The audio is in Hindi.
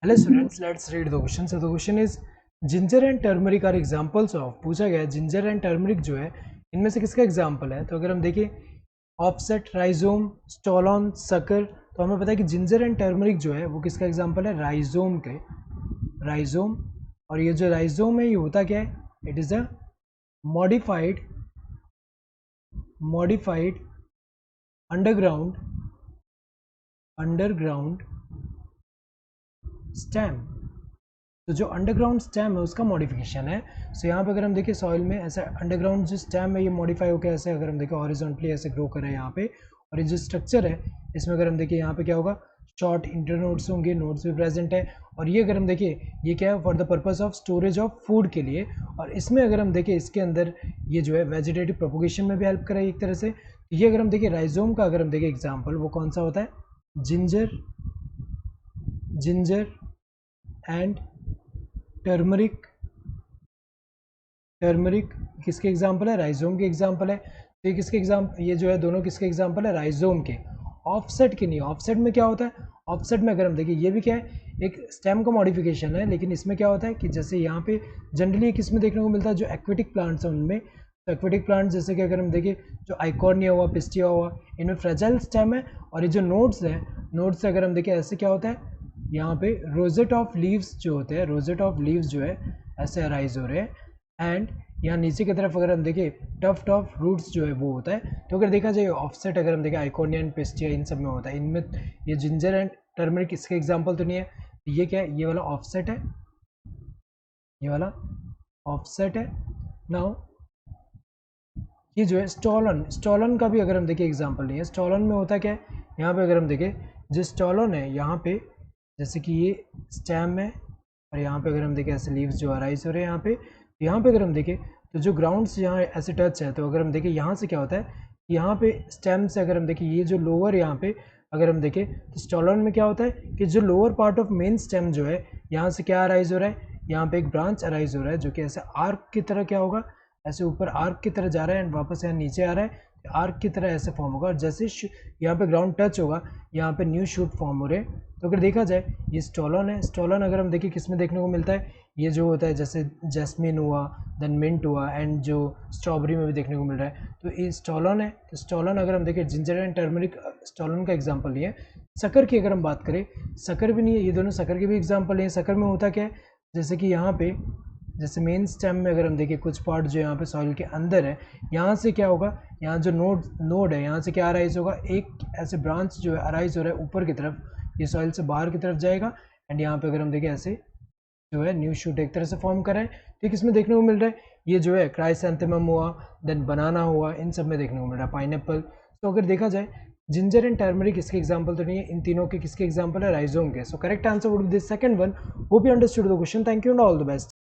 Hello students, let's read the question. So the question is ginger and turmeric are examples of. पूछा गया है जिंजर एंड टर्मरिक जो है इनमें से किसका एग्जांपल है. तो अगर हम देखें ऑफसेट, राइजोम, स्टोलॉन, सकर, तो हमें पता है कि जिंजर एंड टर्मरिक जो है वो किसका एग्जांपल है, राइजोम के. राइजोम. और ये जो राइजोम है ये होता क्या है, it is a modified modified underground underground stem. तो जो अंडरग्राउंड स्टेम है उसका मॉडिफिकेशन है. सो यहाँ पे अगर हम देखें सॉइल में ऐसा अंडरग्राउंड जो स्टेम है ये मॉडिफाई होकर ऐसे अगर हम देखें हॉरिजॉन्टली ऐसे ग्रो कर रहा है यहाँ पे. और ये जो स्ट्रक्चर है इसमें अगर हम देखें यहाँ पे क्या होगा, शॉर्ट इंटरनोड्स होंगे, नोड्स भी प्रेजेंट है. और ये अगर हम देखें ये क्या है, for the purpose of storage of food के लिए. और इसमें अगर हम देखें इसके अंदर ये जो है वेजिटेटिव प्रोपोगेशन में भी हेल्प करे एक तरह से. ये अगर हम देखें राइजोम का अगर हम देखें एग्जाम्पल वो कौन सा होता है, ginger ginger and turmeric. Turmeric किसके एग्जाम्पल है, राइजोम के एग्जाम्पल है. तो ये किसके एग्जाम्पल, ये जो है दोनों किसके एग्जाम्पल है, राइजोम के. ऑफसेट के नहीं. ऑफसेट में क्या होता है, ऑफसेट में अगर हम देखिए ये भी क्या है, एक स्टेम का मॉडिफिकेशन है. लेकिन इसमें क्या होता है कि जैसे यहाँ पे जनरली किस में देखने को मिलता है, जो एक्वेटिक प्लांट्स हैं उनमें. तो एक्वेटिक प्लांट्स जैसे कि अगर हम देखें जो आइकॉर्निया हुआ, पिस्टिया हुआ, इनमें फ्रेजाइल स्टेम है. और ये जो नोड्स हैं, नोड्स से अगर हम देखें ऐसे क्या होता है, यहाँ पे रोजेट ऑफ लीव्स जो होते हैं, रोजेट ऑफ लीव्स जो है ऐसे अराइज हो रहे हैं. एंड यहाँ नीचे की तरफ अगर हम देखें टफ्ट ऑफ रूट्स जो है वो होता है. तो अगर देखा जाए ऑफसेट अगर हम देखें आइकोनिया एंड पिस्टिया इन सब में होता है. इनमें ये जिंजर एंड टर्मरिक इसके एग्जाम्पल तो नहीं है. ये क्या है, ये वाला ऑफसेट है, ये वाला ऑफसेट है. नाउ ये जो है स्टॉलन, स्टॉलन का भी अगर हम देखें एग्जाम्पल नहीं है. स्टॉलन में होता क्या है, यहाँ पे अगर हम देखें जो स्टॉलन है यहाँ पे जैसे कि ये स्टेम है. और यहाँ पे अगर हम देखें ऐसे लीव्स जो अराइज हो रहे हैं यहाँ पे अगर हम देखें तो जो ग्राउंड्स यहाँ ऐसे टच है. तो अगर हम देखें यहाँ से क्या होता है, यहाँ पे स्टेम से अगर हम देखें ये जो लोअर यहाँ पे अगर हम देखें तो स्टॉलन में क्या होता है कि जो lower part of main stem जो है यहाँ से क्या अराइज हो रहा है, यहाँ पे एक ब्रांच अराइज हो रहा है जो कि ऐसे आर्क की तरह क्या होगा, ऐसे ऊपर आर्क की तरह जा रहा है एंड वापस यहाँ नीचे आ रहा है. आर्क की तरह ऐसे फॉर्म होगा. और जैसे यहाँ पे ग्राउंड टच होगा यहाँ पे न्यू शूट फॉर्म हो रहे हैं. तो अगर देखा जाए ये स्टॉलन है. स्टॉलन अगर हम देखें किस में देखने को मिलता है, ये जो होता है जैसे जैस्मिन हुआ, देन मिंट हुआ, एंड जो स्ट्रॉबेरी में भी देखने को मिल रहा है. तो ये स्टॉलन है. तो स्टॉलन अगर हम देखें जिंजर एंड टर्मरिक स्टॉलन का एग्जाम्पल नहीं है. सकर की अगर हम बात करें, सकर भी नहीं है. ये दोनों सकर के भी एग्जाम्पल हैं. सकर में होता क्या है, जैसे कि यहाँ पे जैसे मेन स्टेम में अगर हम देखें कुछ पार्ट जो यहाँ पे सॉइल के अंदर है, यहाँ से क्या होगा, यहाँ जो नोड है यहाँ से क्या अराइज होगा, एक ऐसे ब्रांच जो है अराइज हो रहा है ऊपर की तरफ, ये सॉइल से बाहर की तरफ जाएगा. एंड यहाँ पे अगर हम देखें ऐसे जो है न्यू शूट एक तरह से फॉर्म कर रहा है. ठीक, इसमें देखने को मिल रहा है ये जो है क्राइसैंथेमम हुआ, देन बनाना हुआ, इन सब में देखने को मिल रहा है, पाइनएप्पल. तो अगर देखा जाए जिंजर एंड टर्मरिक इसके एग्जांपल तो नहीं है, इन तीनों के किसके एग्जांपल है, राइजोम के. So correct answer would be the second one. Hope you understood the question. Thank you and all the best.